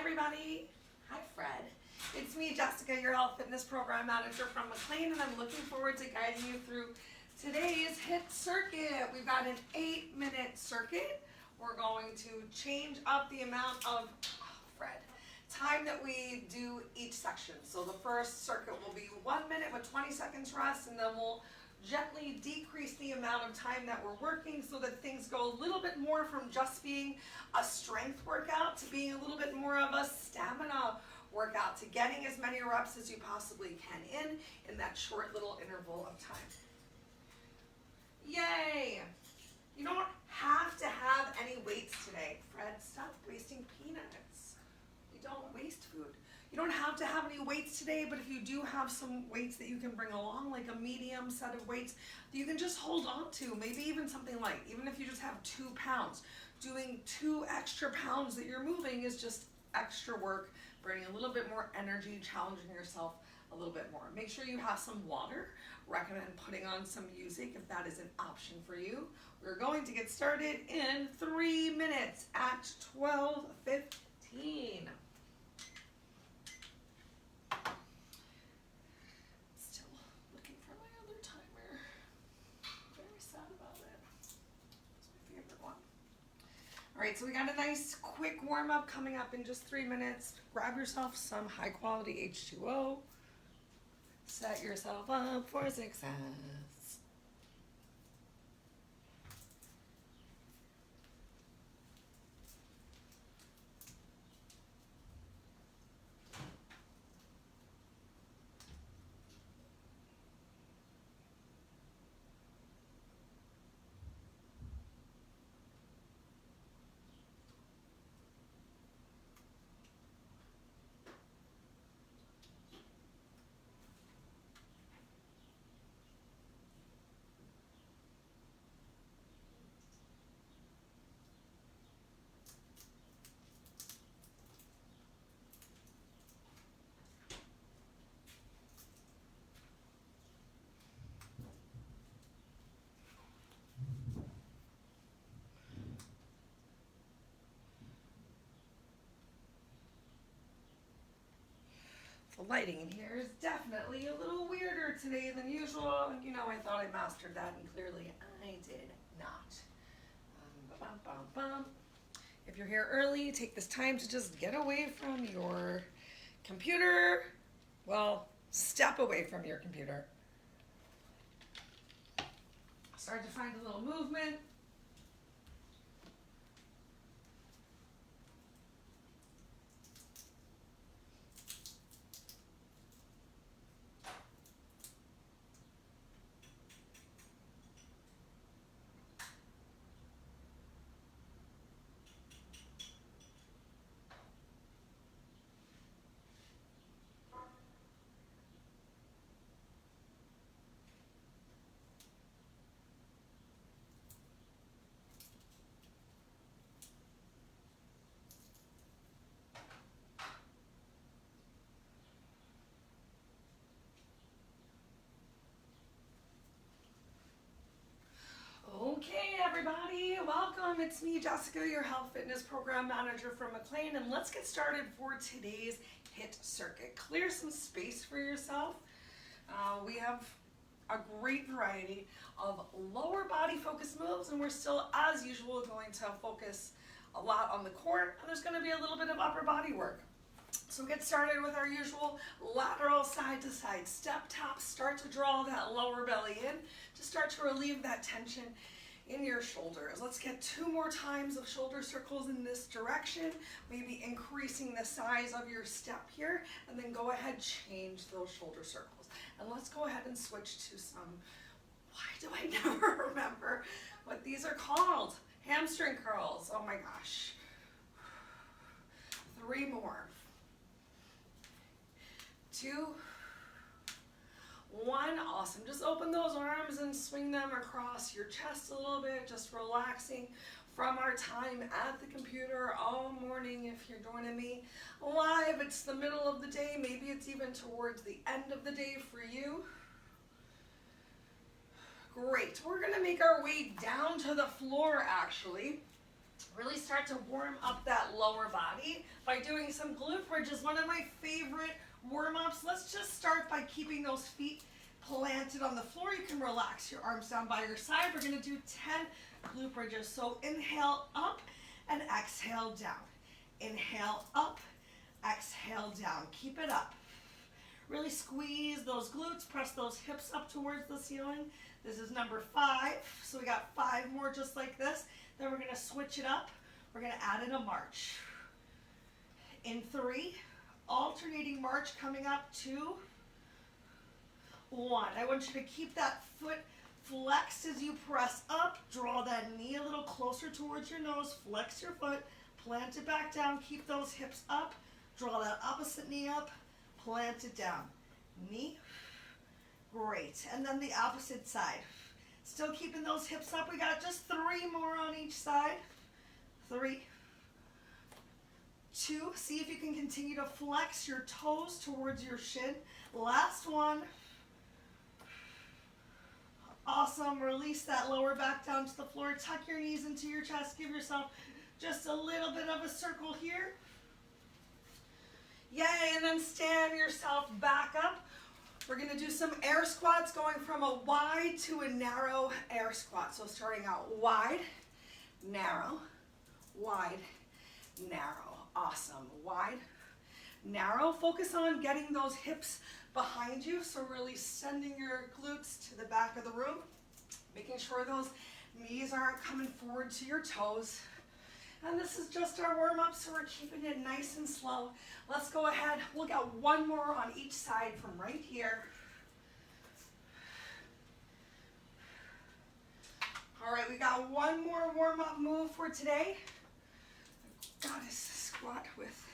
everybody. Hi, Fred. It's me, Jessica, your health fitness program manager from McLean, and I'm looking forward to guiding you through today's HIIT circuit. We've got an 8-minute circuit. We're going to change up the amount of, time that we do each section. So the first circuit will be 1 minute with 20 seconds rest, and then we'll gently decrease the amount of time that we're working so that things go a little bit more from just being a strength workout to being a little bit more of a stamina workout, to getting as many reps as you possibly can in that short little interval of time. Yay! You don't have to have any weights today. Fred, stop wasting peanuts. We don't waste food. You don't have to have any weights today, but if you do have some weights that you can bring along, like a medium set of weights that you can just hold on to, maybe even something light, even if you just have 2 pounds, doing 2 extra pounds that you're moving is just extra work, bringing a little bit more energy, challenging yourself a little bit more. Make sure you have some water. Recommend putting on some music if that is an option for you. We're going to get started in 3 minutes at 12:15. Still looking for my other timer. Very sad about it. It's my favorite one. All right, so we got a nice quick warm up coming up in just 3 minutes. Grab yourself some high quality H2O. Set yourself up for success. The lighting in here is definitely a little weirder today than usual. You know, I thought I mastered that, and clearly I did not. If you're here early, take this time to just get away from your computer. Well, step away from your computer. Start to find a little movement. Okay, everybody, welcome. It's me, Jessica, your health fitness program manager from McLean, and let's get started for today's HIIT circuit. Clear some space for yourself. We have a great variety of lower body focused moves, and we're still, as usual, going to focus a lot on the core, and there's going to be a little bit of upper body work. So get started with our usual lateral side to side step taps. Start to draw that lower belly in to start to relieve that tension in your shoulders. Let's get 2 more times of shoulder circles in this direction, maybe increasing the size of your step here, and then go ahead, change those shoulder circles. And let's go ahead and switch to some, why do I never remember what these are called? Hamstring curls. Oh my gosh. 3 more. 2, 1, awesome. Just open those arms and swing them across your chest a little bit, just relaxing from our time at the computer all morning. If you're joining me live, it's the middle of the day, maybe it's even towards the end of the day for you. Great, we're gonna make our way down to the floor actually. Really start to warm up that lower body by doing some glute bridges, one of my favorite warm-ups. Let's just start by keeping those feet planted on the floor. You can relax your arms down by your side. We're going to do 10 glute bridges. So inhale up and exhale down. Inhale up, exhale down. Keep it up. Really squeeze those glutes, press those hips up towards the ceiling. This is number 5. So we got 5 more just like this. Then we're going to switch it up. We're going to add in a march. In 3, alternating march coming up, 2, 1. I want you to keep that foot flexed as you press up. Draw that knee a little closer towards your nose. Flex your foot. Plant it back down. Keep those hips up. Draw that opposite knee up. Plant it down. Knee. Great. And then the opposite side. Still keeping those hips up. We got just 3 more on each side. 3, 2. See if you can continue to flex your toes towards your shin. Last one. Awesome. Release that lower back down to the floor. Tuck your knees into your chest. Give yourself just a little bit of a circle here. Yay. And then stand yourself back up. We're going to do some air squats, going from a wide to a narrow air squat. So starting out wide, narrow, wide, narrow. Awesome. Wide, narrow. Focus on getting those hips behind you. So really sending your glutes to the back of the room, making sure those knees aren't coming forward to your toes. And this is just our warm-up, so we're keeping it nice and slow. Let's go ahead. We'll get 1 more on each side from right here. All right, we got 1 more warm-up move for today. Goddess squat with,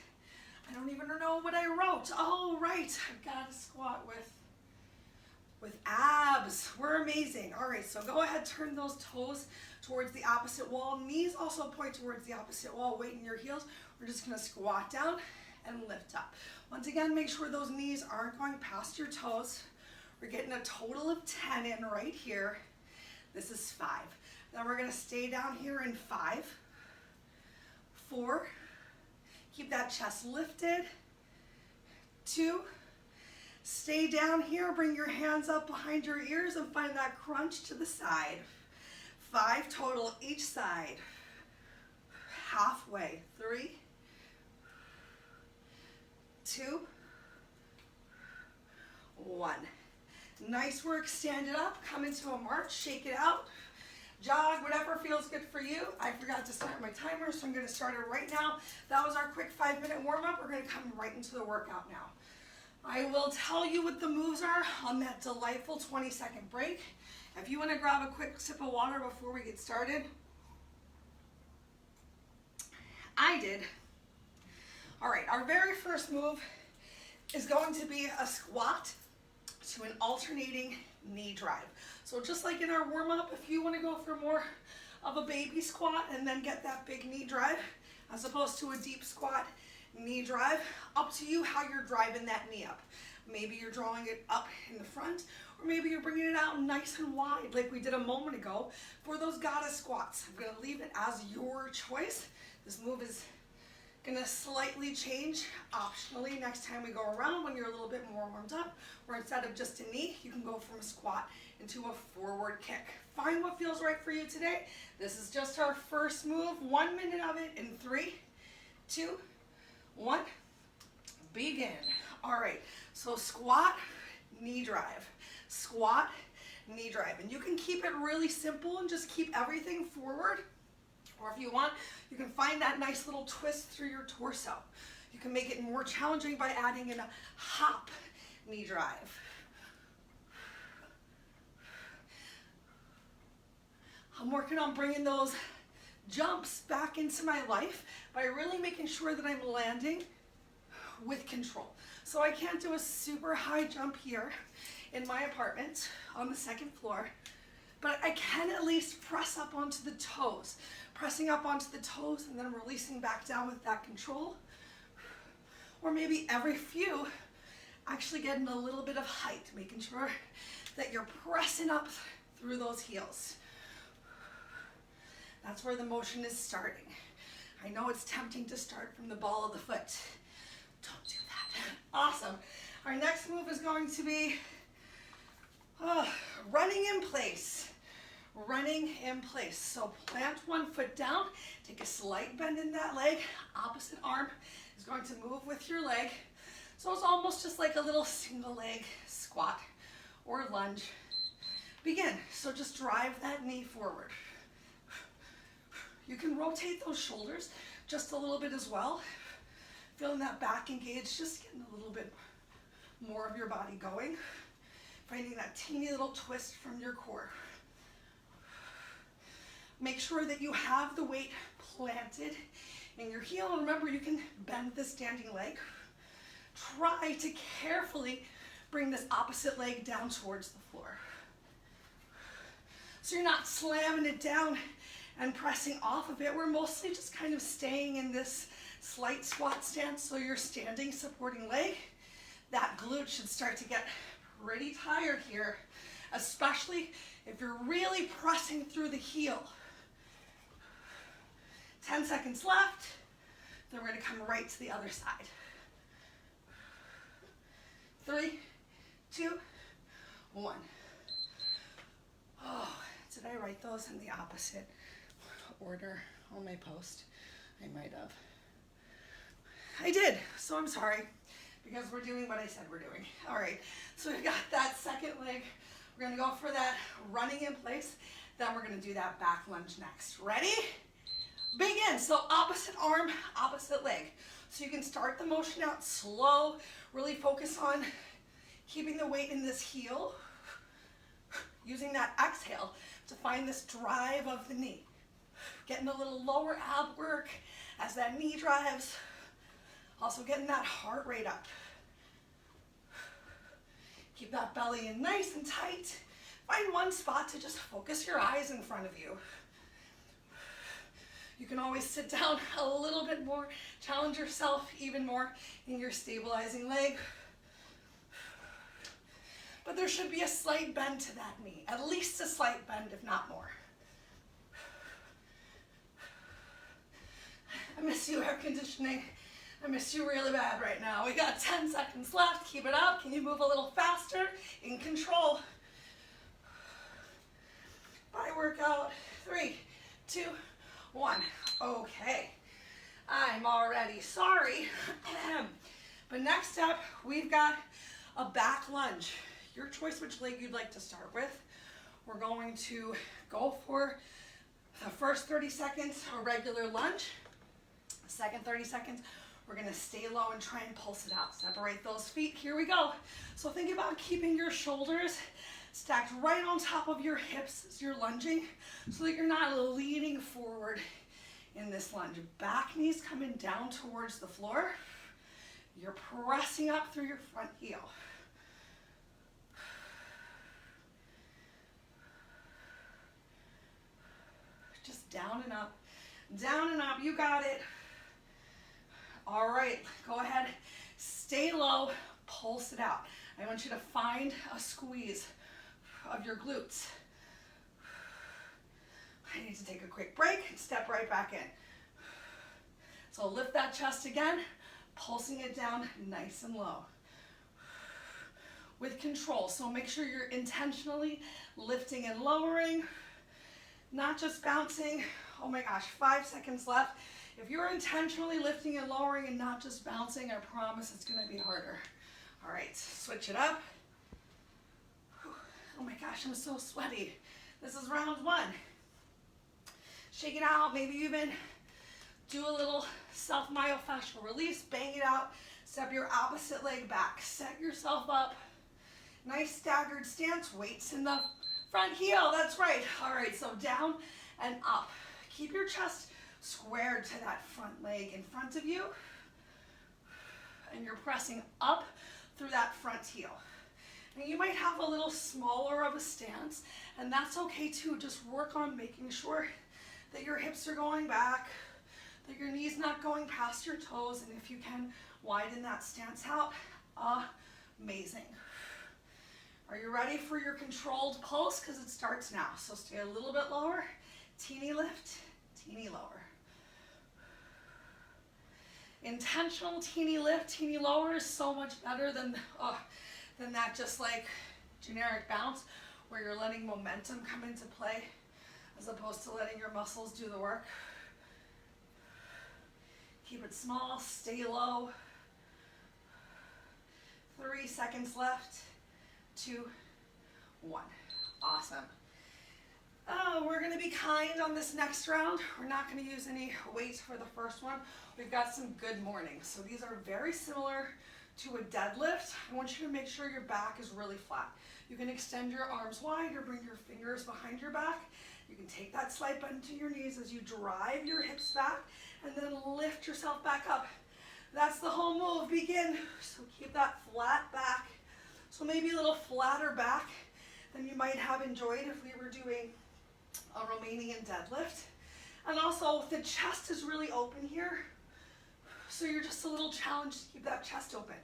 I don't even know what I wrote. Oh, right, I've got to squat with abs. We're amazing. All right, so go ahead, turn those toes towards the opposite wall. Knees also point towards the opposite wall. Weight in your heels. We're just going to squat down and lift up. Once again, make sure those knees aren't going past your toes. We're getting a total of 10 in right here. This is 5. Then we're going to stay down here in 5, 4. Keep that chest lifted. 2. Stay down here. Bring your hands up behind your ears and find that crunch to the side. 5 total each side. Halfway. 3, 2, 1. Nice work. Stand it up. Come into a march. Shake it out. Jog, whatever feels good for you. I forgot to start my timer, so I'm going to start it right now. That was our quick 5-minute warm-up. We're going to come right into the workout now. I will tell you what the moves are on that delightful 20-second break. If you want to grab a quick sip of water before we get started, I did. All right, our very first move is going to be a squat to an alternating knee drive. So just like in our warm-up, if you want to go for more of a baby squat and then get that big knee drive, as opposed to a deep squat knee drive, up to you how you're driving that knee up. Maybe you're drawing it up in the front, or maybe you're bringing it out nice and wide like we did a moment ago for those goddess squats. I'm going to leave it as your choice. This move is going to slightly change optionally next time we go around when you're a little bit more warmed up, where instead of just a knee, you can go from a squat into a forward kick. Find what feels right for you today. This is just our first move. 1 minute of it in 3, 2, 1. Begin. All right, so squat, knee drive. Squat, knee drive. And you can keep it really simple and just keep everything forward. Or if you want, you can find that nice little twist through your torso. You can make it more challenging by adding in a hop knee drive. I'm working on bringing those jumps back into my life by really making sure that I'm landing with control. So I can't do a super high jump here in my apartment on the 2nd floor, but I can at least press up onto the toes. Pressing up onto the toes and then releasing back down with that control. Or maybe every few, actually getting a little bit of height, making sure that you're pressing up through those heels. That's where the motion is starting. I know it's tempting to start from the ball of the foot. Don't do that. Awesome. Our next move is going to be running in place. Running in place. So plant one foot down, take a slight bend in that leg. Opposite arm is going to move with your leg. So it's almost just like a little single leg squat or lunge. Begin. So just drive that knee forward. You can rotate those shoulders just a little bit as well. Feeling that back engaged, just getting a little bit more of your body going. Finding that teeny little twist from your core. Make sure that you have the weight planted in your heel. And remember, you can bend the standing leg. Try to carefully bring this opposite leg down towards the floor. So you're not slamming it down and pressing off of it. We're mostly just kind of staying in this slight squat stance. So your standing supporting leg, that glute should start to get pretty tired here, especially if you're really pressing through the heel. 10 seconds left. Then we're going to come right to the other side. 3, 2, 1. Oh, did I write those in the opposite order on my post? I might have. I did, so I'm sorry, because we're doing what I said we're doing. All right, so we've got that second leg. We're gonna go for that running in place. Then we're gonna do that back lunge next. Ready? Begin. So opposite arm, opposite leg. So you can start the motion out slow, really focus on keeping the weight in this heel, using that exhale to find this drive of the knee. Getting a little lower ab work as that knee drives. Also getting that heart rate up. Keep that belly in nice and tight. Find one spot to just focus your eyes in front of you. You can always sit down a little bit more, challenge yourself even more in your stabilizing leg. But there should be a slight bend to that knee, at least a slight bend, if not more. I miss you, air conditioning. I miss you really bad right now. We got 10 seconds left. Keep it up. Can you move a little faster? In control. Body workout. 3, 2, 1. Okay. I'm already sorry. But next up, we've got a back lunge. Your choice which leg you'd like to start with. We're going to go for the first 30 seconds, a regular lunge. The second 30 seconds, we're gonna stay low and try and pulse it out. Separate those feet, here we go. So think about keeping your shoulders stacked right on top of your hips as you're lunging so that you're not leaning forward in this lunge. Back knees coming down towards the floor. You're pressing up through your front heel. Just down and up, you got it. All right, go ahead, stay low, pulse it out. I want you to find a squeeze of your glutes. I need to take a quick break and step right back in. So lift that chest again, pulsing it down nice and low. With control, so make sure you're intentionally lifting and lowering, not just bouncing. Oh my gosh, 5 seconds left. If you're intentionally lifting and lowering and not just bouncing, I promise it's gonna be harder. All right, switch it up. Oh my gosh, I'm so sweaty. This is round 1. Shake it out, maybe even do a little self-myofascial release, bang it out, step your opposite leg back, set yourself up. Nice staggered stance, weights in the front heel, that's right. All right, so down and up. Keep your chest squared to that front leg in front of you, and you're pressing up through that front heel. And you might have a little smaller of a stance, and that's okay too. Just work on making sure that your hips are going back, that your knees not going past your toes, and if you can, widen that stance out. Amazing. Are you ready for your controlled pulse? Because it starts now. So stay a little bit lower, teeny lift, teeny lower. Intentional teeny lift, teeny lower is so much better than that just like generic bounce where you're letting momentum come into play as opposed to letting your muscles do the work. Keep it small, stay low. 3 seconds left. 2, 1. Awesome. We're going to be kind on this next round. We're not going to use any weights for the first one. We've got some good mornings. So these are very similar to a deadlift. I want you to make sure your back is really flat. You can extend your arms wide or bring your fingers behind your back. You can take that slight bend to your knees as you drive your hips back and then lift yourself back up. That's the whole move. Begin. So keep that flat back. So maybe a little flatter back than you might have enjoyed if we were doing a Romanian deadlift. And also the chest is really open here. So you're just a little challenged to keep that chest open.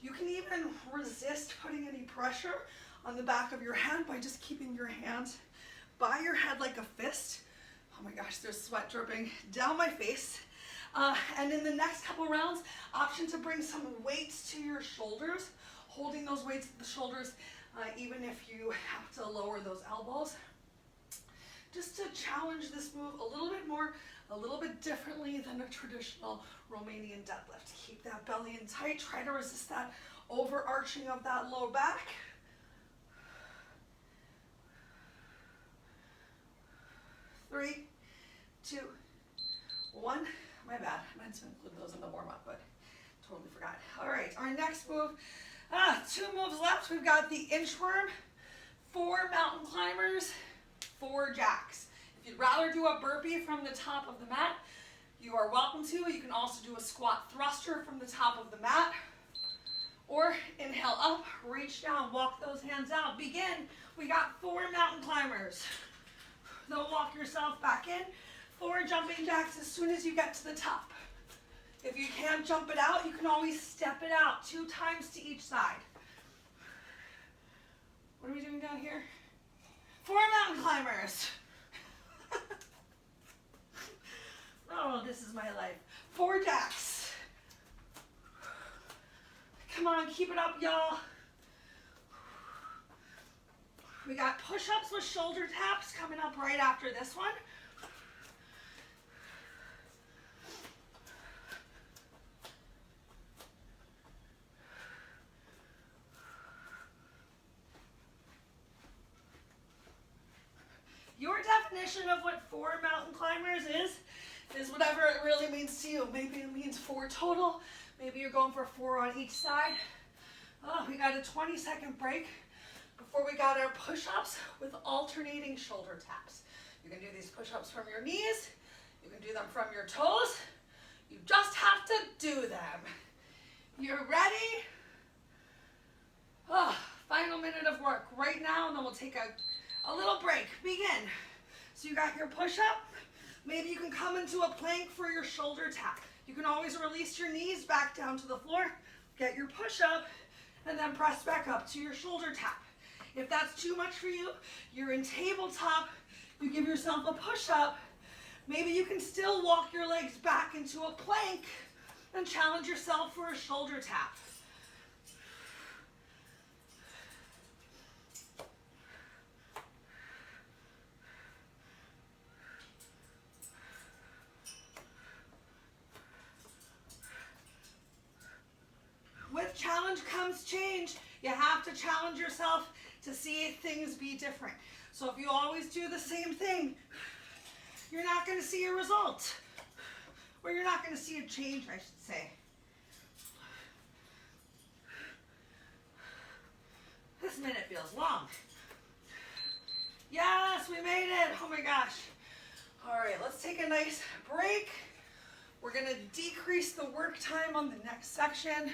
You can even resist putting any pressure on the back of your head by just keeping your hands by your head like a fist. Oh my gosh, there's sweat dripping down my face. And in the next couple rounds, option to bring some weights to your shoulders, holding those weights at the shoulders, even if you have to lower those elbows. Just to challenge this move a little bit more, a little bit differently than a traditional Romanian deadlift. Keep that belly in tight. Try to resist that overarching of that low back. 3, 2, 1. My bad. I meant to include those in the warm-up, but totally forgot. All right, our next move. 2 moves left. We've got the inchworm, 4 mountain climbers, 4 jacks. If you'd rather do a burpee from the top of the mat, you are welcome to. You can also do a squat thruster from the top of the mat. Or inhale up, reach down, walk those hands out. Begin. We got 4 mountain climbers. Then walk yourself back in. 4 jumping jacks as soon as you get to the top. If you can't jump it out, you can always step it out 2 times to each side. What are we doing down here? 4 mountain climbers. Oh, this is my life. 4 jacks. Come on, keep it up, y'all. We got push-ups with shoulder taps coming up right after this one. Your definition of what 4 mountain climbers is whatever it really means to you. Maybe it means 4 total. Maybe you're going for 4 on each side. Oh, we got a 20-second break before we got our push-ups with alternating shoulder taps. You can do these push-ups from your knees. You can do them from your toes. You just have to do them. You're ready? Oh, final minute of work right now, and then we'll take a little break. Begin. So you got your push-up. Maybe you can come into a plank for your shoulder tap. You can always release your knees back down to the floor, get your push-up, and then press back up to your shoulder tap. If that's too much for you, you're in tabletop, you give yourself a push-up. Maybe you can still walk your legs back into a plank and challenge yourself for a shoulder tap. With challenge comes change. You have to challenge yourself to see things be different. So if you always do the same thing, you're not going to see a result. Or you're not going to see a change, I should say. This minute feels long. Yes, we made it. Oh my gosh. All right, let's take a nice break. We're going to decrease the work time on the next section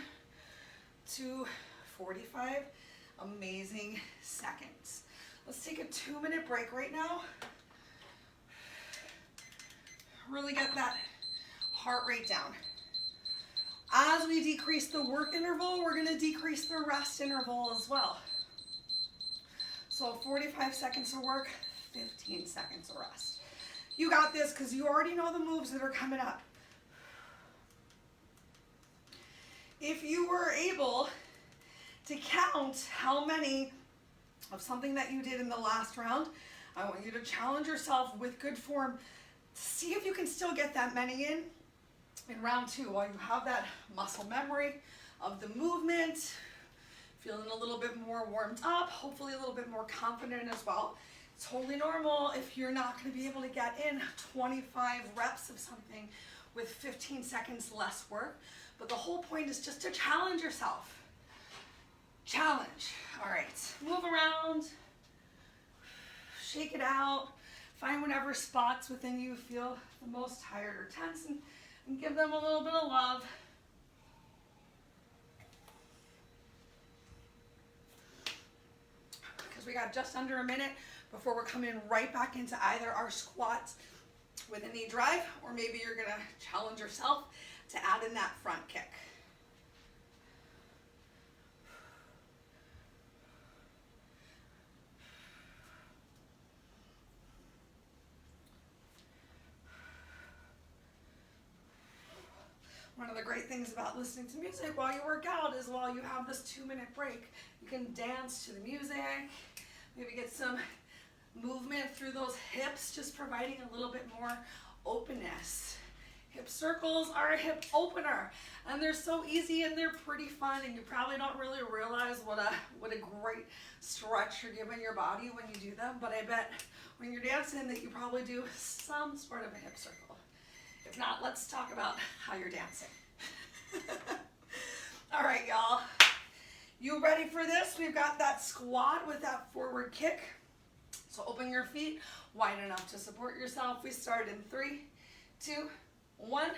to 45 amazing seconds. Let's take a 2-minute break right now. Really get that heart rate down. As we decrease the work interval, we're going to decrease the rest interval as well. So 45 seconds of work, 15 seconds of rest. You got this because you already know the moves that are coming up. If you were able to count how many of something that you did in the last round, I want you to challenge yourself with good form. See if you can still get that many in round 2 while you have that muscle memory of the movement, feeling a little bit more warmed up, hopefully a little bit more confident as well. It's totally normal if you're not going to be able to get in 25 reps of something with 15 seconds less work. But the whole point is just to challenge yourself. Challenge. All right, move around, shake it out, find whatever spots within you feel the most tired or tense, and give them a little bit of love. Because we got just under a minute before we're coming right back into either our squats with a knee drive, or maybe you're gonna challenge yourself to add in that front kick. One of the great things about listening to music while you work out is while you have this 2-minute break, you can dance to the music, maybe get some movement through those hips, just providing a little bit more openness. Hip circles are a hip opener, and they're so easy and they're pretty fun, and you probably don't really realize what a great stretch you're giving your body when you do them, but I bet when you're dancing that you probably do some sort of a hip circle. If not, let's talk about how you're dancing. All right, y'all. You ready for this? We've got that squat with that forward kick. So open your feet wide enough to support yourself. We start in 3, 2, 1.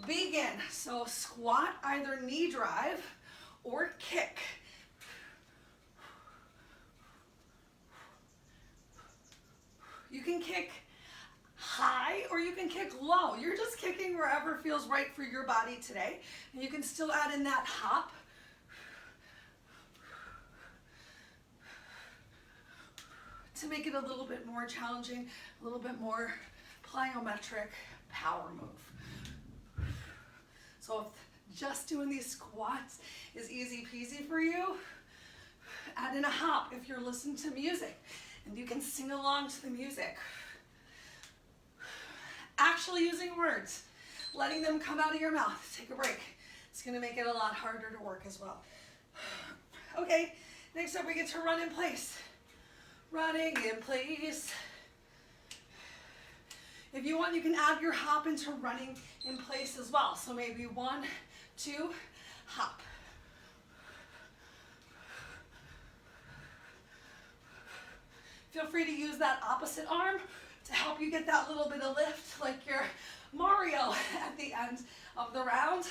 Begin. So squat, either knee drive or kick. You can kick high or you can kick low. You're just kicking wherever feels right for your body today. And you can still add in that hop. To make it a little bit more challenging, a little bit more plyometric power move. So if just doing these squats is easy peasy for you, add in a hop if you're listening to music and you can sing along to the music. Actually using words, letting them come out of your mouth. Take a break. It's gonna make it a lot harder to work as well. Okay, next up we get to run in place. Running in place. If you want, you can add your hop into running in place as well. So maybe 1, 2, hop. Feel free to use that opposite arm to help you get that little bit of lift, like your Mario at the end of the round.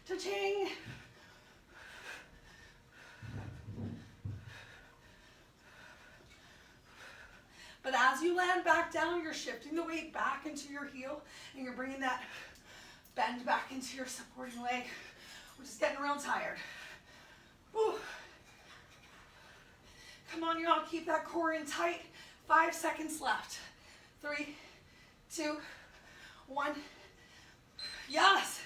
Cha-ching. But as you land back down, you're shifting the weight back into your heel, and you're bringing that bend back into your supporting leg, which is getting real tired. Woo. Come on, y'all, keep that core in tight. 5 seconds left. 3, 2, 1. Yes.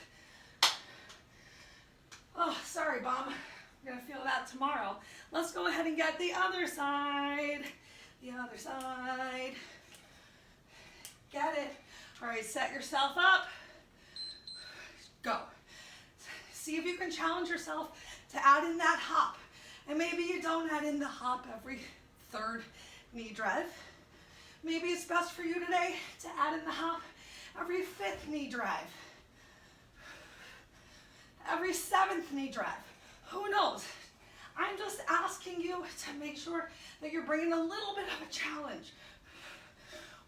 Oh, sorry, Mom. I'm gonna feel that tomorrow. Let's go ahead and get the other side. The other side. Get it. All right, set yourself up. Go. See if you can challenge yourself to add in that hop. And maybe you don't add in the hop every 3rd knee drive. Maybe it's best for you today to add in the hop every 5th knee drive. Every 7th knee drive. Who knows? I'm just asking you to make sure that you're bringing a little bit of a challenge.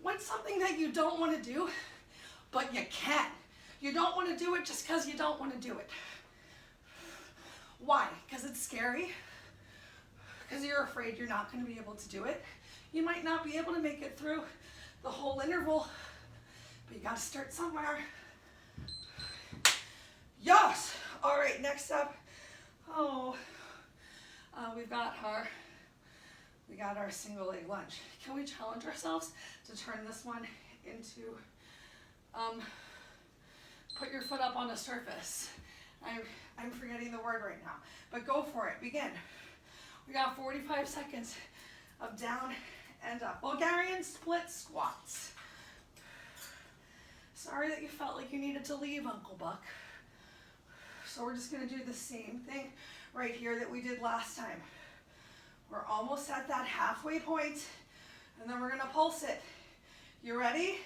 What's something that you don't want to do, but you can? You don't want to do it just because you don't want to do it. Why? Because it's scary? Because you're afraid you're not going to be able to do it? You might not be able to make it through the whole interval, but you got to start somewhere. Yes! All right, next up. We got our single leg lunge. Can we challenge ourselves to turn this one into, put your foot up on the surface. I'm forgetting the word right now, but go for it. Begin. We got 45 seconds of down and up. Bulgarian split squats. Sorry that you felt like you needed to leave, Uncle Buck. So we're just gonna do the same thing right here that we did last time. We're almost at that halfway point, and then we're gonna pulse it. You ready?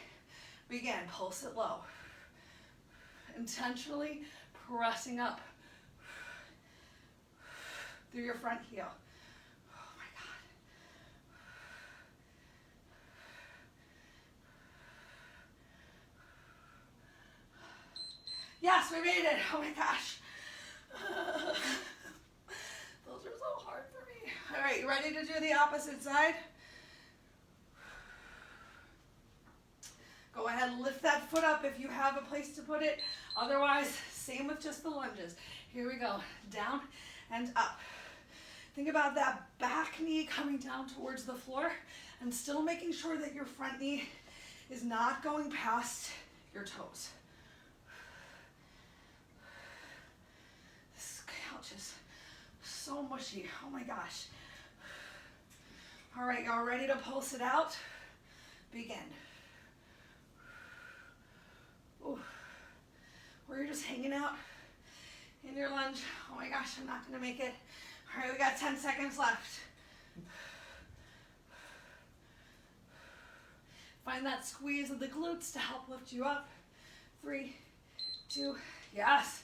Begin, pulse it low. Intentionally pressing up through your front heel. Oh my God. Yes, we made it. Oh my gosh. Those are so hard for me. All right, you ready to do the opposite side? Go ahead and lift that foot up if you have a place to put it. Otherwise, same with just the lunges. Here we go, down and up. Think about that back knee coming down towards the floor and still making sure that your front knee is not going past your toes. This couch is so mushy, oh my gosh. All right, y'all ready to pulse it out? Begin. Ooh. Where you're just hanging out in your lunge. Oh my gosh, I'm not gonna make it. All right, we got 10 seconds left. Find that squeeze of the glutes to help lift you up. 3, 2, yes.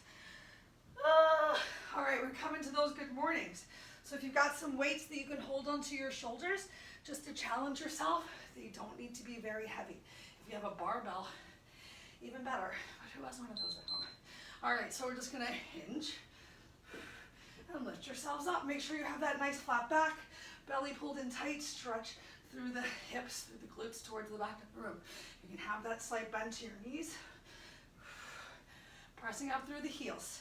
All right, we're coming to those good mornings. So if you've got some weights that you can hold onto your shoulders, just to challenge yourself, they don't need to be very heavy. If you have a barbell, even better. But who has one of those at home? All right, so we're just gonna hinge and lift yourselves up. Make sure you have that nice flat back, belly pulled in tight, stretch through the hips, through the glutes towards the back of the room. You can have that slight bend to your knees, pressing up through the heels.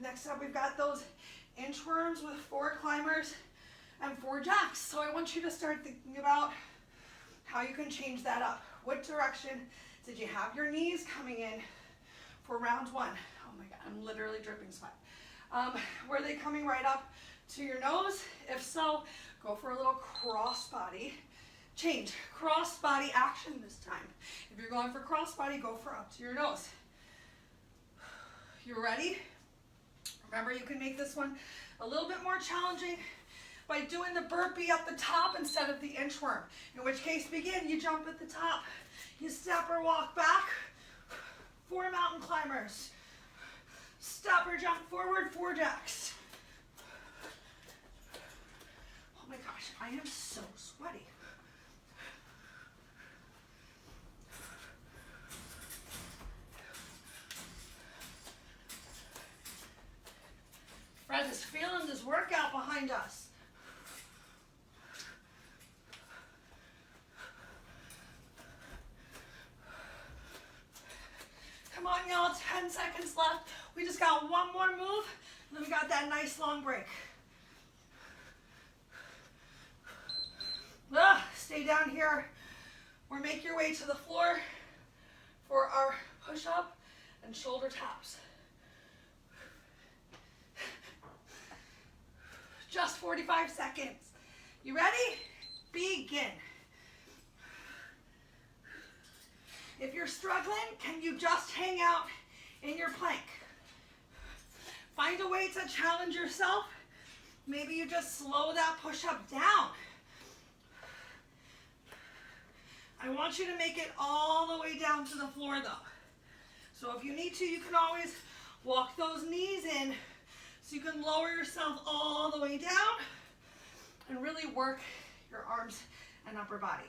Next up, we've got those inchworms with 4 climbers and 4 jacks. So I want you to start thinking about how you can change that up. What direction did you have your knees coming in for round 1? Oh my God, I'm literally dripping sweat. Were they coming right up to your nose? If so, go for a little cross body change. Cross body action this time. If you're going for cross body, go for up to your nose. You ready? Remember, you can make this one a little bit more challenging by doing the burpee at the top instead of the inchworm. In which case, begin, you jump at the top. You step or walk back, 4 mountain climbers. Step or jump forward, 4 jacks. Oh my gosh, I am so sweaty. Fred is feeling this workout behind us. Come on, y'all, 10 seconds left. We just got one more move, and then we got that nice long break. Stay down here or make your way to the floor for our push-up and shoulder taps. Just 45 seconds. You ready? Begin. If you're struggling, can you just hang out in your plank? Find a way to challenge yourself. Maybe you just slow that push-up down. I want you to make it all the way down to the floor though. So if you need to, you can always walk those knees in so you can lower yourself all the way down and really work your arms and upper body.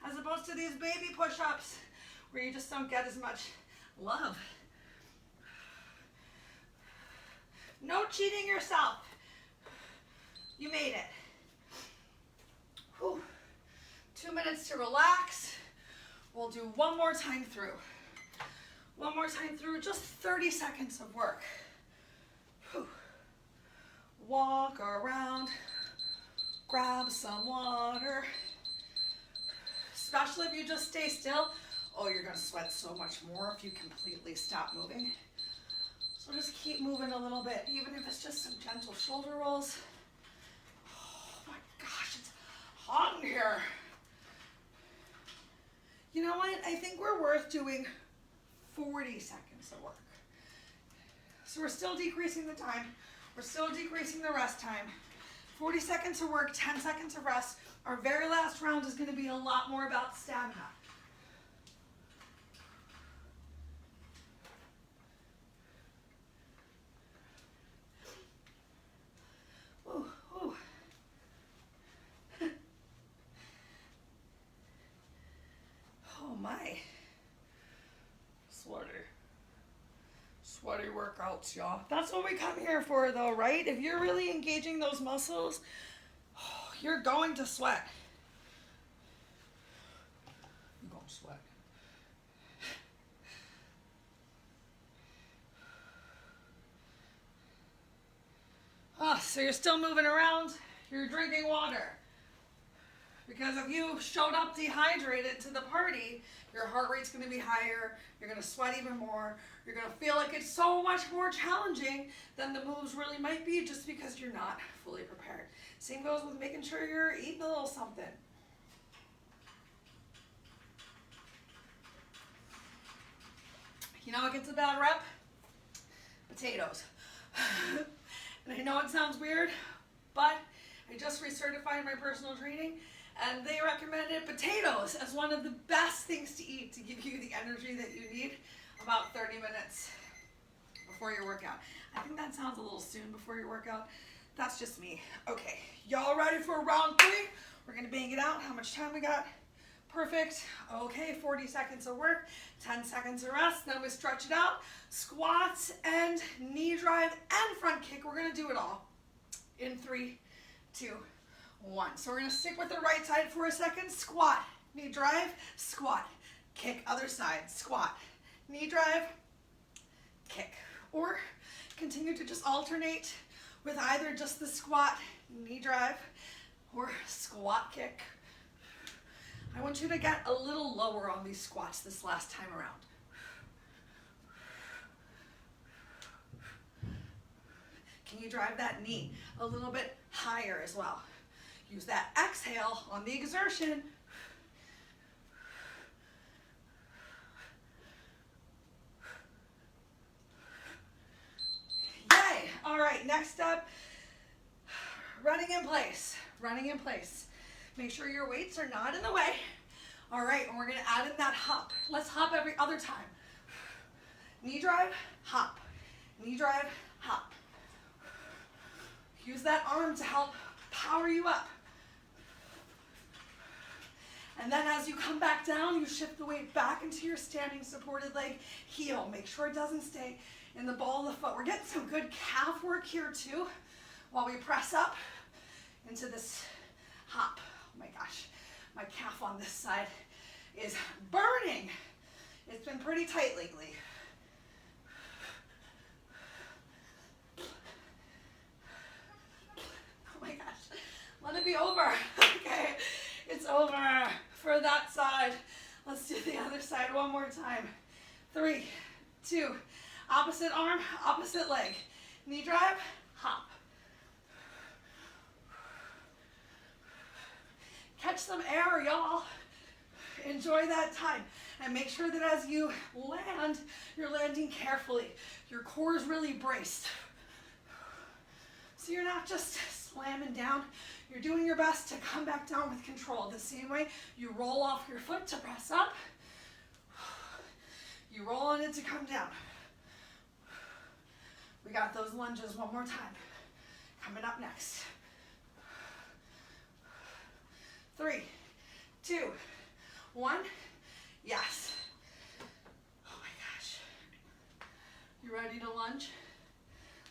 As opposed to these baby push-ups where you just don't get as much love. No cheating yourself. You made it. Whew. 2 minutes to relax. We'll do one more time through. One more time through, just 30 seconds of work. walk around, grab some water. Especially if you just stay still. Oh, you're gonna sweat so much more if you completely stop moving. So just keep moving a little bit, even if it's just some gentle shoulder rolls. Oh my gosh, it's hot in here. You know what? I think we're worth doing 40 seconds of work. So we're still decreasing the time. We're still decreasing the rest time. 40 seconds of work, 10 seconds of rest. Our very last round is going to be a lot more about stamina. Ooh, ooh. Oh my. Sweaty workouts, y'all. That's what we come here for though, right? If you're really engaging those muscles, you're going to sweat. You're going to sweat. So you're still moving around, you're drinking water. Because if you showed up dehydrated to the party, your heart rate's going to be higher, you're going to sweat even more, you're going to feel like it's so much more challenging than the moves really might be just because you're not fully prepared. Same goes with making sure you're eating a little something. You know what gets a bad rep? Potatoes. And I know it sounds weird, but I just recertified my personal training and they recommended potatoes as one of the best things to eat to give you the energy that you need about 30 minutes before your workout. I think that sounds a little soon before your workout. That's just me. Okay, y'all ready for round 3? We're gonna bang it out. How much time we got? Perfect. Okay, 40 seconds of work, 10 seconds of rest. Then we stretch it out. Squats and knee drive and front kick. We're gonna do it all in 3, 2, 1. So we're gonna stick with the right side for a second. Squat, knee drive, squat, kick, other side, squat, knee drive, kick. Or continue to just alternate with either just the squat, knee drive, or squat, kick. I want you to get a little lower on these squats this last time around. Can you drive that knee a little bit higher as well? Use that exhale on the exertion. Yay! All right, next up, running in place. Running in place. Make sure your weights are not in the way. All right, and we're gonna add in that hop. Let's hop every other time. Knee drive, hop. Knee drive, hop. Use that arm to help power you up. And then as you come back down, you shift the weight back into your standing supported leg heel. Make sure it doesn't stay in the ball of the foot. We're getting some good calf work here too while we press up into this hop. Oh my gosh, my calf on this side is burning. It's been pretty tight lately. Oh my gosh, let it be over. Okay, it's over for that side. Let's do the other side one more time. 3, 2, opposite arm, opposite leg. Knee drive, hop. Catch some air, y'all. Enjoy that time. And make sure that as you land, you're landing carefully. Your core is really braced. So you're not just slamming down. You're doing your best to come back down with control. The same way you roll off your foot to press up. You roll on it to come down. We got those lunges one more time. Coming up next. 3, 2, 1. Yes. Oh my gosh. You ready to lunge?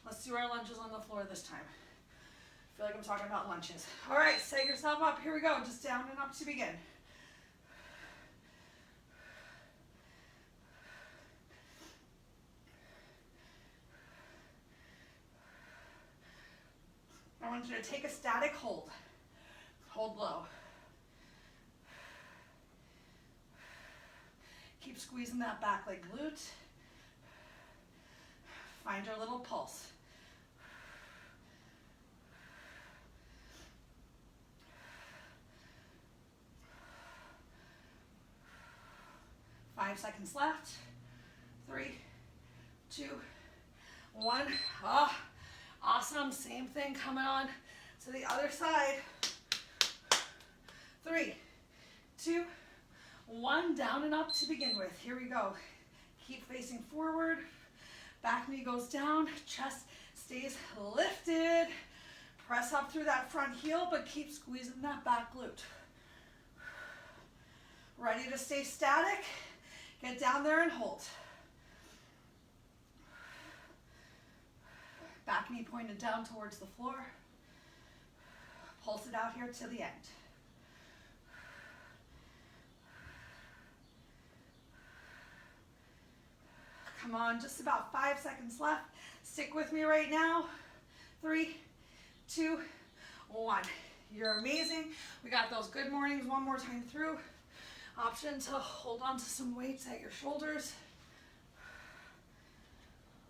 Let's do our lunges on the floor this time. I feel like I'm talking about lunches. All right, set yourself up. Here we go. Just down and up to begin. I want you to take a static hold. Hold low. Keep squeezing that back leg glute. Find your little pulse. Five seconds left. 3, 2, 1. Oh, awesome. Same thing coming on to the other side. 3, 2, 1. Down and up to begin with. Here we go. Keep facing forward. Back knee goes down. Chest stays lifted. Press up through that front heel, but keep squeezing that back glute. Ready to stay static? Get down there and hold. Back knee pointed down towards the floor. Pulse it out here to the end. Come on, just about 5 seconds left. Stick with me right now. 3, 2, 1. You're amazing. We got those good mornings one more time through. Option to hold on to some weights at your shoulders.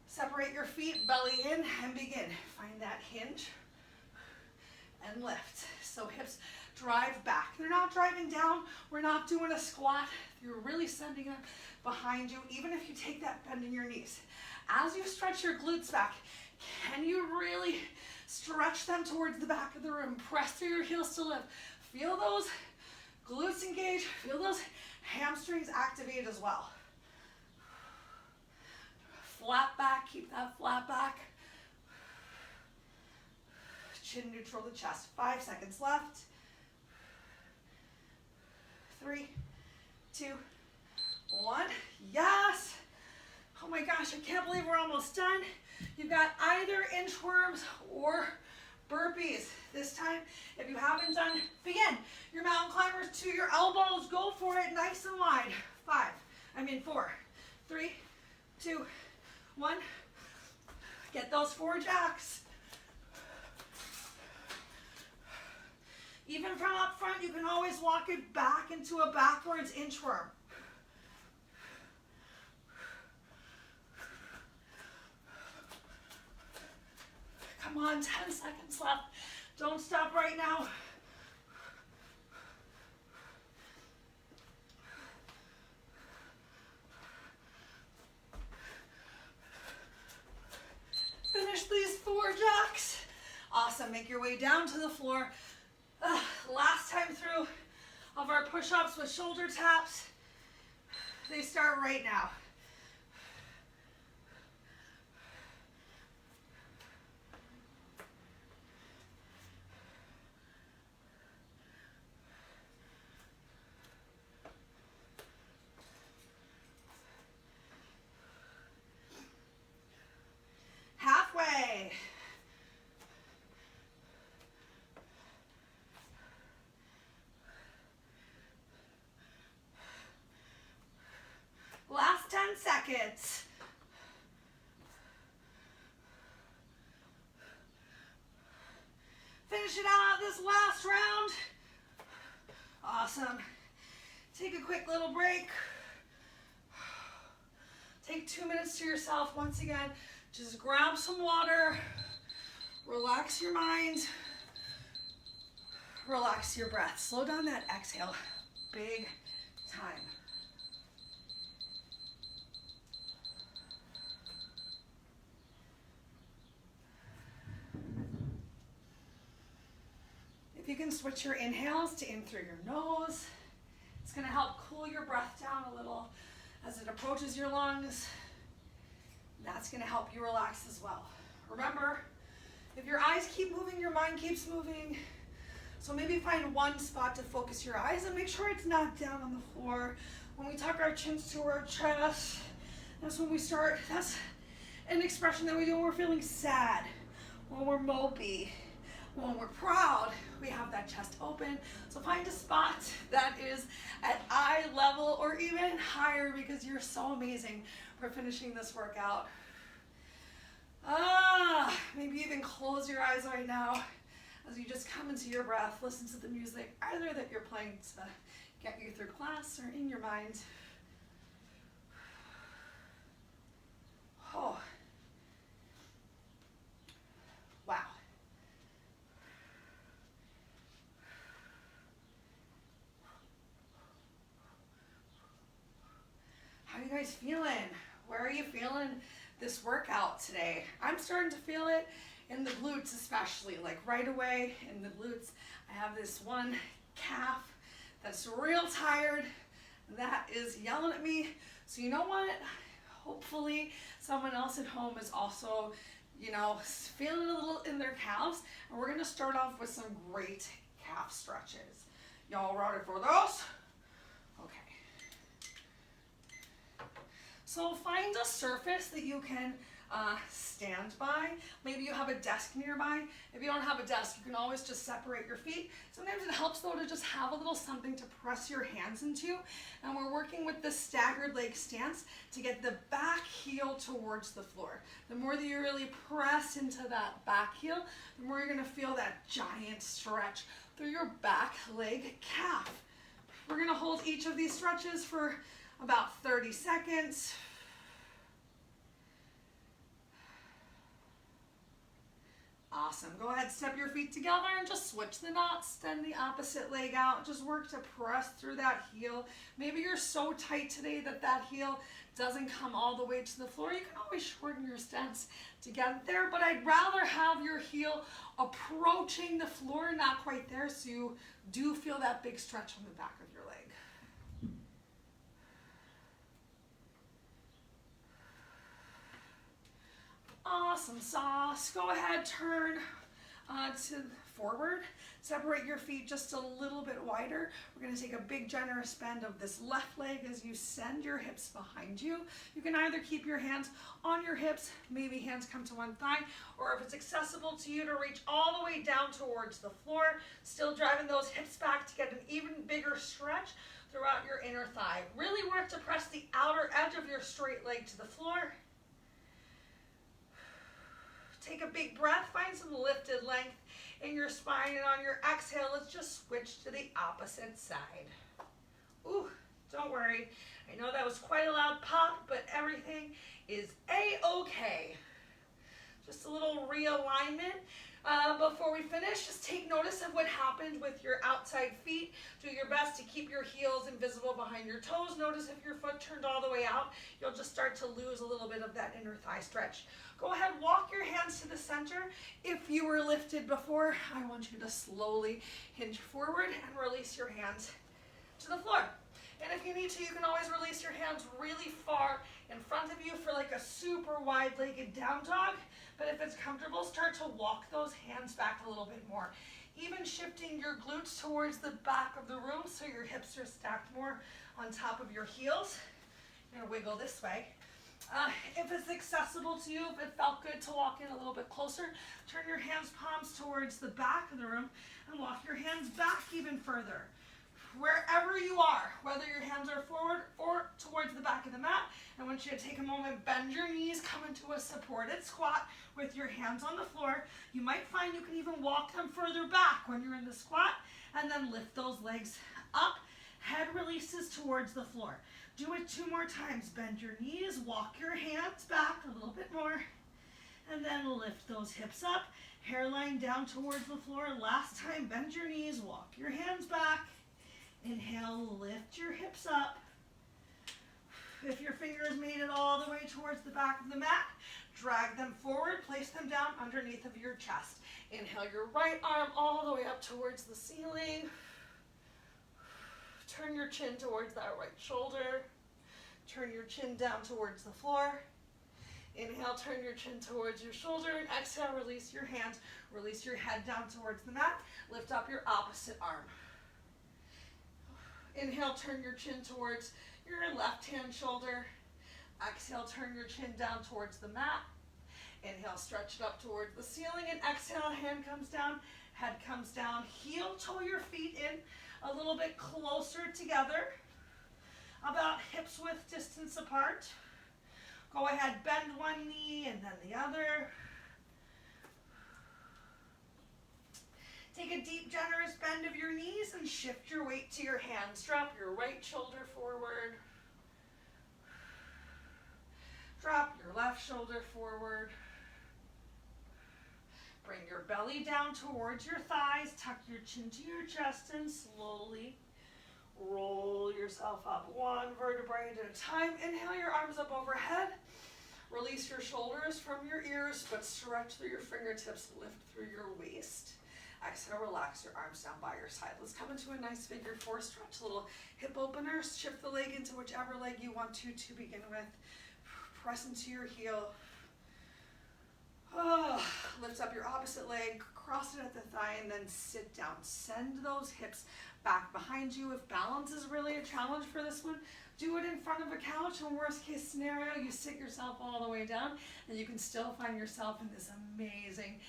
Separate your feet, belly in, and begin. Find that hinge and lift. So hips drive back. They're not driving down. We're not doing a squat. You're really sending them behind you, even if you take that bend in your knees. As you stretch your glutes back, can you really stretch them towards the back of the room? Press through your heels to lift. Feel those glutes engage. Feel those hamstrings activate as well. Flat back, keep that flat back. Chin neutral to chest. 5 seconds left. 3, 2, 1. Yes. Oh my gosh, I can't believe we're almost done. You've got either inchworms or burpees. This time, if you haven't done, begin. Your mountain climbers to your elbows. Go for it, nice and wide. 4, 3, 2, 1. Get those 4 jacks. Even from up front, you can always walk it back into a backwards inchworm. Come on, 10 seconds left. Don't stop right now. Finish these 4 jacks. Awesome, make your way down to the floor. Last time through of our push-ups with shoulder taps. They start right now. Halfway. Last 10 seconds. Finish it out this last round. Awesome. Take a quick little break. Take 2 minutes to yourself once again. Just grab some water. Relax your mind. Relax your breath. Slow down that exhale. Big time. If you can switch your inhales to in through your nose, it's going to help cool your breath down a little as it approaches your lungs. That's going to help you relax as well. Remember, if your eyes keep moving, your mind keeps moving. So maybe find one spot to focus your eyes and make sure it's not down on the floor. When we tuck our chins to our chest, that's when we start. That's an expression that we do when we're feeling sad, when we're mopey, when we're proud. We have that chest open. So find a spot that is at eye level or even higher, because you're so amazing for finishing this workout. Maybe even close your eyes right now as you just come into your breath, listen to the music either that you're playing to get you through class or in your mind. Oh, wow. How are you guys feeling? Where are you feeling this workout today? I'm starting to feel it in the glutes, especially like right away in the glutes. I have this one calf that's real tired, that is yelling at me. So you know what? Hopefully someone else at home is also, feeling a little in their calves. And we're gonna start off with some great calf stretches. Y'all ready for those? Okay. So find a surface that you can stand by. Maybe you have a desk nearby. If you don't have a desk, you can always just separate your feet. Sometimes it helps though to just have a little something to press your hands into. And we're working with the staggered leg stance to get the back heel towards the floor. The more that you really press into that back heel, the more you're gonna feel that giant stretch through your back leg calf. We're gonna hold each of these stretches for about 30 seconds. Awesome. Go ahead, step your feet together and just switch the knots. Extend the opposite leg out. Just work to press through that heel. Maybe you're so tight today that that heel doesn't come all the way to the floor. You can always shorten your stance to get there, but I'd rather have your heel approaching the floor, not quite there, so you do feel that big stretch on the back of your leg. Awesome sauce. Go ahead, turn to forward. Separate your feet just a little bit wider. We're going to take a big generous bend of this left leg as you send your hips behind you. You can either keep your hands on your hips, maybe hands come to one thigh, or if it's accessible to you to reach all the way down towards the floor, still driving those hips back to get an even bigger stretch throughout your inner thigh. Really work to press the outer edge of your straight leg to the floor. Take a big breath, find some lifted length in your spine, and on your exhale, let's just switch to the opposite side. Ooh, don't worry. I know that was quite a loud pop, but everything is A-okay. Just a little realignment. Before we finish, just take notice of what happened with your outside feet. Do your best to keep your heels invisible behind your toes. Notice if your foot turned all the way out, you'll just start to lose a little bit of that inner thigh stretch. Go ahead, walk your hands to the center. If you were lifted before, I want you to slowly hinge forward and release your hands to the floor. And if you need to, you can always release your hands really far in front of you for like a super wide-legged down dog. But if it's comfortable, start to walk those hands back a little bit more. Even shifting your glutes towards the back of the room so your hips are stacked more on top of your heels. You're gonna wiggle this way. If it's accessible to you, if it felt good to walk in a little bit closer, turn your hands, palms towards the back of the room and walk your hands back even further. Wherever you are, whether your hands are forward or towards the back of the mat, I want you to take a moment, bend your knees, come into a supported squat with your hands on the floor. You might find you can even walk them further back when you're in the squat, and then lift those legs up. Head releases towards the floor. Do it 2 more times. Bend your knees, walk your hands back a little bit more, and then lift those hips up. Hairline down towards the floor. Last time, bend your knees, walk your hands back. Inhale, lift your hips up. If your fingers made it all the way towards the back of the mat, drag them forward, place them down underneath of your chest. Inhale your right arm all the way up towards the ceiling. Turn your chin towards that right shoulder. Turn your chin down towards the floor. Inhale, turn your chin towards your shoulder, and exhale, release your hands. Release your head down towards the mat. Lift up your opposite arm. Inhale, turn your chin towards your left hand shoulder. Exhale, turn your chin down towards the mat. Inhale, stretch it up towards the ceiling, and exhale, hand comes down, head comes down. Heel toe your feet in a little bit closer together, about hips width distance apart. Go ahead, bend one knee and then the other. Take a deep, generous bend of your knees and shift your weight to your hands. Drop your right shoulder forward. Drop your left shoulder forward. Bring your belly down towards your thighs. Tuck your chin to your chest and slowly roll yourself up. One vertebrae at a time. Inhale your arms up overhead. Release your shoulders from your ears, but stretch through your fingertips. Lift through your waist. Exhale, relax your arms down by your side. Let's come into a nice figure four. Stretch a little hip opener. Shift the leg into whichever leg you want to begin with. Press into your heel. Lift up your opposite leg, cross it at the thigh, and then sit down. Send those hips back behind you. If balance is really a challenge for this one, do it in front of a couch. In worst case scenario, you sit yourself all the way down, and you can still find yourself in this amazing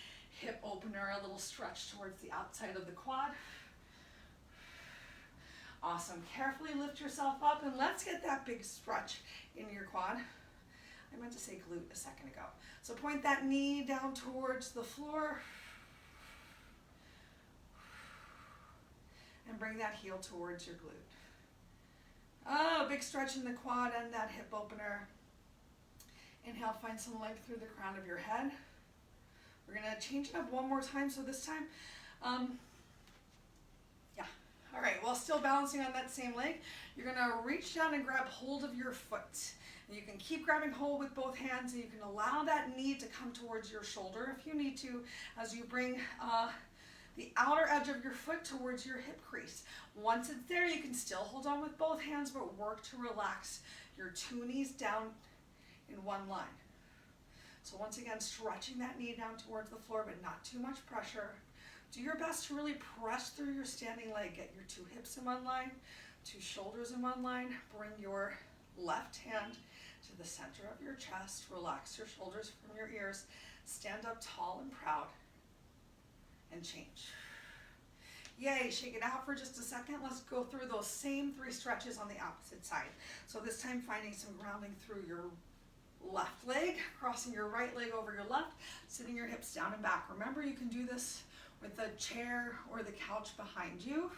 hip opener, a little stretch towards the outside of the quad. Awesome. Carefully lift yourself up, and let's get that big stretch in your quad. I meant to say glute a second ago. So point that knee down towards the floor and bring that heel towards your glute. Oh, big stretch in the quad and that hip opener. Inhale, find some length through the crown of your head. We're gonna change it up one more time. So this time, all right, while still balancing on that same leg, you're gonna reach down and grab hold of your foot. And you can keep grabbing hold with both hands, and you can allow that knee to come towards your shoulder if you need to, as you bring the outer edge of your foot towards your hip crease. Once it's there, you can still hold on with both hands, but work to relax your two knees down in one line. So once again, stretching that knee down towards the floor, but not too much pressure. Do your best to really press through your standing leg. Get your two hips in one line, two shoulders in one line. Bring your left hand to the center of your chest. Relax your shoulders from your ears. Stand up tall and proud and change. Yay, shake it out for just a second. Let's go through those same three stretches on the opposite side. So this time finding some grounding through your left leg, crossing your right leg over your left, sitting your hips down and back. Remember, you can do this with the chair or the couch behind you.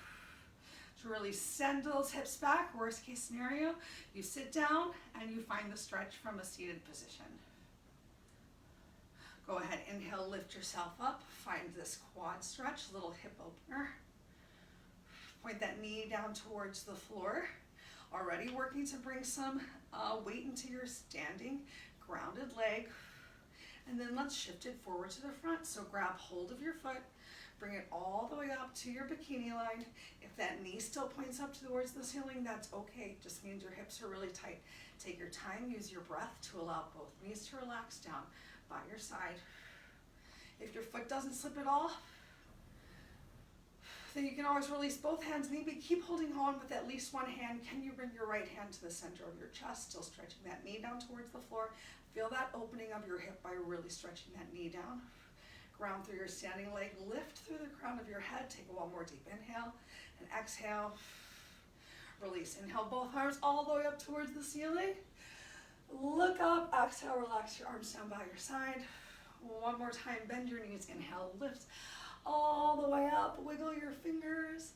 To really send those hips back. Worst case scenario, you sit down and you find the stretch from a seated position. Go ahead, inhale, lift yourself up. Find this quad stretch, little hip opener. Point that knee down towards the floor. Already working to bring some weight into your standing, grounded leg. And then let's shift it forward to the front. So grab hold of your foot. Bring it all the way up to your bikini line. If that knee still points up towards the ceiling, that's okay. Just means your hips are really tight. Take your time, use your breath to allow both knees to relax down by your side. If your foot doesn't slip at all, then you can always release both hands. Maybe keep holding on with at least one hand. Can you bring your right hand to the center of your chest, still stretching that knee down towards the floor? Feel that opening of your hip by really stretching that knee down. Ground through your standing leg, lift through the crown of your head. Take one more deep inhale and exhale. Release. Inhale, both arms all the way up towards the ceiling. Look up, exhale, relax your arms down by your side. One more time, bend your knees. Inhale, lift all the way up. Wiggle your fingers.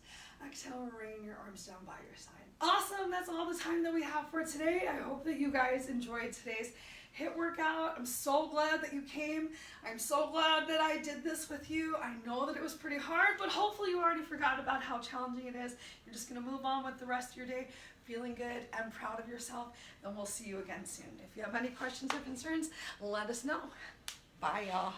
Exhale, rain your arms down by your side. Awesome, that's all the time that we have for today. I hope that you guys enjoyed today's HIIT workout. I'm so glad that you came. I'm so glad that I did this with you. I know that it was pretty hard, but hopefully you already forgot about how challenging it is. You're just gonna move on with the rest of your day, feeling good and proud of yourself, and we'll see you again soon. If you have any questions or concerns, let us know. Bye, y'all.